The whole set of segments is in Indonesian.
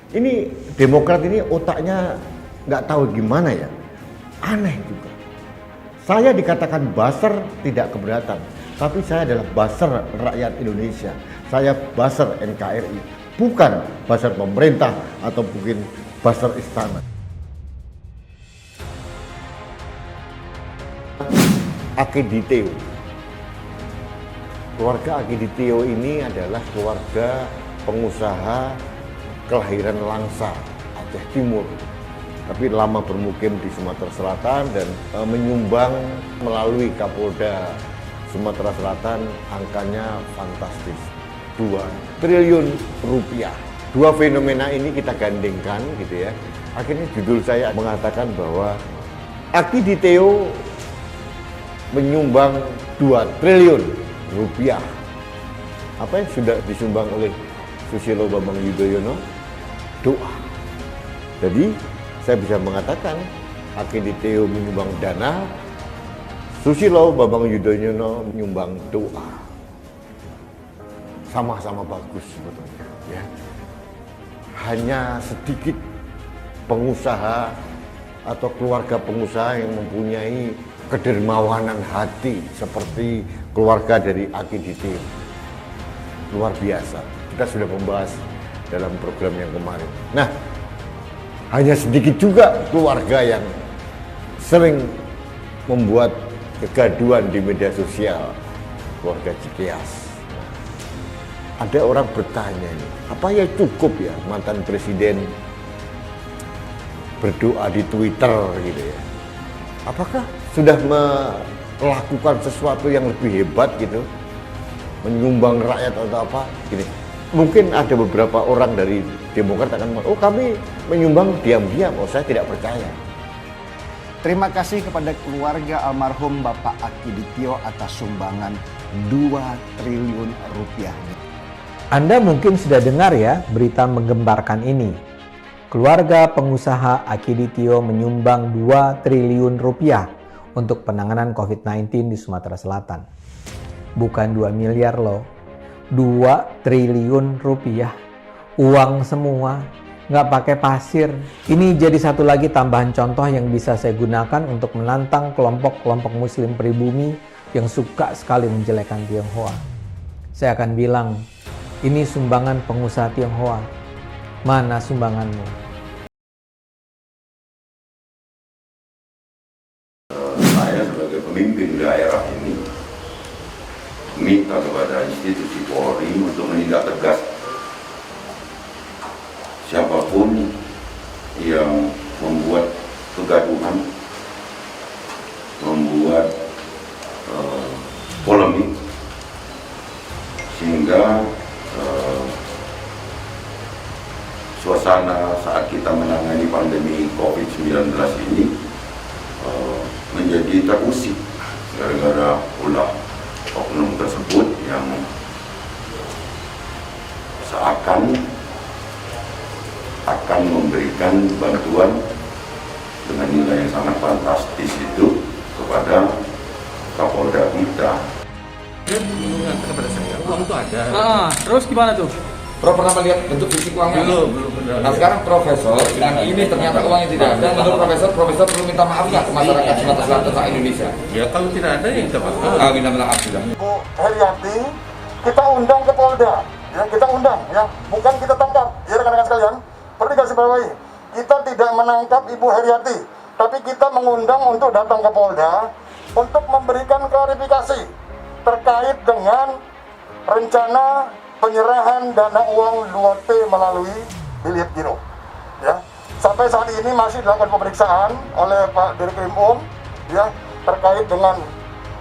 Ini Demokrat ini otaknya nggak tahu gimana ya, aneh juga. Saya dikatakan buzzer tidak keberatan, tapi saya adalah buzzer rakyat Indonesia. Saya buzzer NKRI, bukan buzzer pemerintah atau mungkin buzzer istana. Akiditio. Keluarga Akiditio ini adalah keluarga pengusaha kelahiran Langsa, Aceh Timur. Tapi lama bermukim di Sumatera Selatan dan menyumbang melalui Kapolda Sumatera Selatan, angkanya fantastis, 2 triliun rupiah. Dua fenomena ini kita gandengkan gitu ya. Akhirnya judul saya mengatakan bahwa Akiditio menyumbang 2 triliun rupiah. Apa yang sudah disumbang oleh Susilo Bambang Yudhoyono? Doa. Jadi saya bisa mengatakan Akiditio menyumbang dana, Susilo Bambang Yudhoyono menyumbang doa. Sama-sama bagus sebetulnya ya. Hanya sedikit pengusaha atau keluarga pengusaha yang mempunyai kedermawanan hati seperti keluarga dari Akiditio. Luar biasa. Kita sudah membahas dalam program yang kemarin. Nah, hanya sedikit juga keluarga yang sering membuat kegaduhan di media sosial, keluarga Cikeas. Ada orang bertanya nih, apa ya cukup ya mantan presiden berdoa di Twitter gitu ya? Apakah sudah melakukan sesuatu yang lebih hebat gitu? Menyumbang rakyat atau apa? Gini. Mungkin ada beberapa orang dari Demokrat akan mengatakan, oh kami menyumbang diam-diam, oh saya tidak percaya. Terima kasih kepada keluarga almarhum Bapak Akiditio atas sumbangan 2 triliun rupiah. Anda mungkin sudah dengar ya berita menggembarkan ini. Keluarga pengusaha Akiditio menyumbang 2 triliun rupiah untuk penanganan COVID-19 di Sumatera Selatan. Bukan 2 miliar loh. 2 triliun rupiah, uang semua, nggak pakai pasir. Ini jadi satu lagi tambahan contoh yang bisa saya gunakan untuk menantang kelompok-kelompok muslim pribumi yang suka sekali menjelekan Tionghoa. Saya akan bilang, ini sumbangan pengusaha Tionghoa. Mana sumbanganmu? Saya sebagai pemimpin daerah ini minta kepada institusi Polri untuk menindak tegas siapapun yang membuat kegaduhan, membuat polemik sehingga suasana saat kita menangani pandemi COVID-19 ini menjadi terusik gara-gara ulah oknum tersebut yang seakan akan memberikan bantuan dengan nilai yang sangat fantastis itu kepada Kapolda kita. Dia mengatakan kepada saya, uang itu ada. Terus gimana tuh? Prof pernah melihat bentuk fisik uangnya? Belum pernah. Nah sekarang Profesor, dengan ini ternyata uangnya tidak ada. Menurut Profesor perlu minta maaf nggak ke masyarakat Sumatera Selatan dan Indonesia? Ya kalau tidak ada ya kita maaf. Minta maaf sudah. Bu Heriati, kita undang ke Polda, ya kita undang, ya bukan kita tangkap, ya rekan-rekan sekalian. Perlu digarisbawahi, kita tidak menangkap Ibu Heriati, tapi kita mengundang untuk datang ke Polda untuk memberikan klarifikasi terkait dengan rencana penyerahan dana uang 2T melalui bilik giro. Ya, sampai saat ini masih dilakukan pemeriksaan oleh Pak Dirkrim ya terkait dengan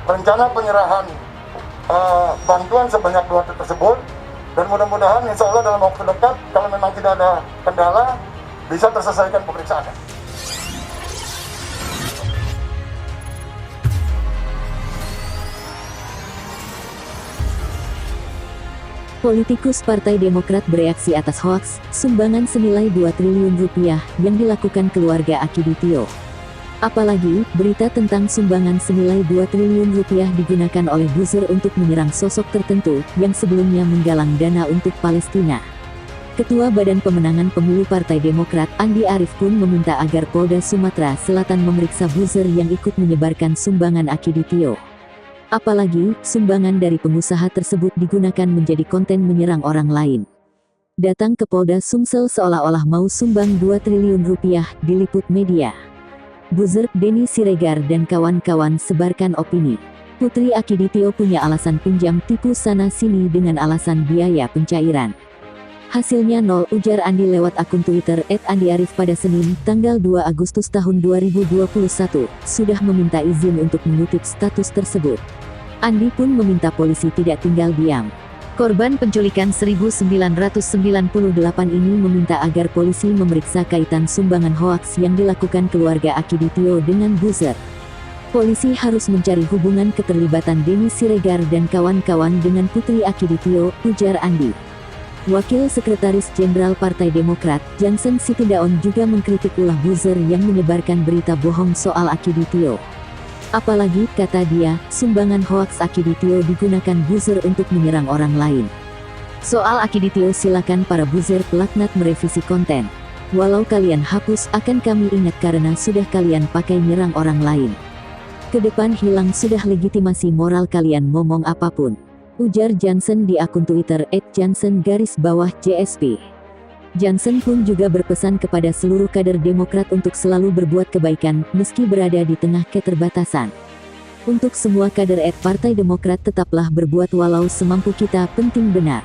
rencana penyerahan bantuan sebanyak 2T tersebut, dan mudah-mudahan insya Allah dalam waktu dekat kalau memang tidak ada kendala bisa terselesaikan pemeriksaannya. Politikus Partai Demokrat bereaksi atas hoaks sumbangan senilai 2 triliun rupiah yang dilakukan keluarga Akiditio. Apalagi, berita tentang sumbangan senilai 2 triliun rupiah digunakan oleh buzzer untuk menyerang sosok tertentu yang sebelumnya menggalang dana untuk Palestina. Ketua Badan Pemenangan Pemilu Partai Demokrat Andi Arief pun meminta agar Polda Sumatera Selatan memeriksa buzzer yang ikut menyebarkan sumbangan Akiditio. Apalagi, sumbangan dari pengusaha tersebut digunakan menjadi konten menyerang orang lain. Datang ke Polda Sumsel seolah-olah mau sumbang 2 triliun rupiah, diliput media. Buzzer Denny Siregar dan kawan-kawan sebarkan opini. Putri Akiditio punya alasan pinjam tipu sana-sini dengan alasan biaya pencairan. Hasilnya nol, ujar Andi lewat akun Twitter @andiarif pada Senin, tanggal 2 Agustus tahun 2021, sudah meminta izin untuk mengutip status tersebut. Andi pun meminta polisi tidak tinggal diam. Korban penculikan 1998 ini meminta agar polisi memeriksa kaitan sumbangan hoaks yang dilakukan keluarga Akiditio dengan buzzer. Polisi harus mencari hubungan keterlibatan Denny Siregar dan kawan-kawan dengan Putri Akiditio, ujar Andi. Wakil Sekretaris Jenderal Partai Demokrat, Johnson Sitindaon juga mengkritik ulah buzzer yang menyebarkan berita bohong soal Akiditio. Apalagi, kata dia, sumbangan hoaks Akiditio digunakan buzzer untuk menyerang orang lain. Soal Akiditio silakan para buzzer pelaknat merevisi konten. Walau kalian hapus, akan kami ingat karena sudah kalian pakai nyerang orang lain. Kedepan hilang sudah legitimasi moral kalian ngomong apapun, ujar Johnson di akun Twitter @Johnson_JSP. Johnson pun juga berpesan kepada seluruh kader Demokrat untuk selalu berbuat kebaikan, meski berada di tengah keterbatasan. Untuk semua kader Partai Demokrat tetaplah berbuat walau semampu kita, penting benar.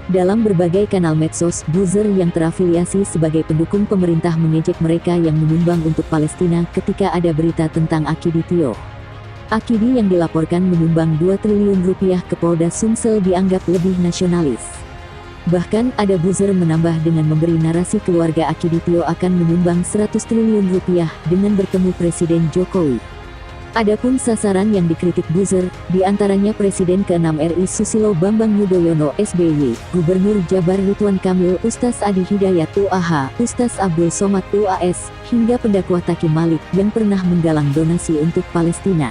Dalam berbagai kanal medsos, buzzer yang terafiliasi sebagai pendukung pemerintah mengejek mereka yang menyumbang untuk Palestina ketika ada berita tentang Akiditio. Akidi yang dilaporkan menyumbang 2 triliun rupiah ke Polda Sumsel dianggap lebih nasionalis. Bahkan ada buzzer menambah dengan memberi narasi keluarga Akiditio akan menyumbang 100 triliun rupiah dengan bertemu Presiden Jokowi. Adapun sasaran yang dikritik buzzer, diantaranya Presiden ke-6 RI Susilo Bambang Yudhoyono SBY, Gubernur Jabar Ridwan Kamil, Ustaz Adi Hidayat UAH, Ustaz Abdul Somad UAS, hingga pendakwah Taki Malik yang pernah menggalang donasi untuk Palestina.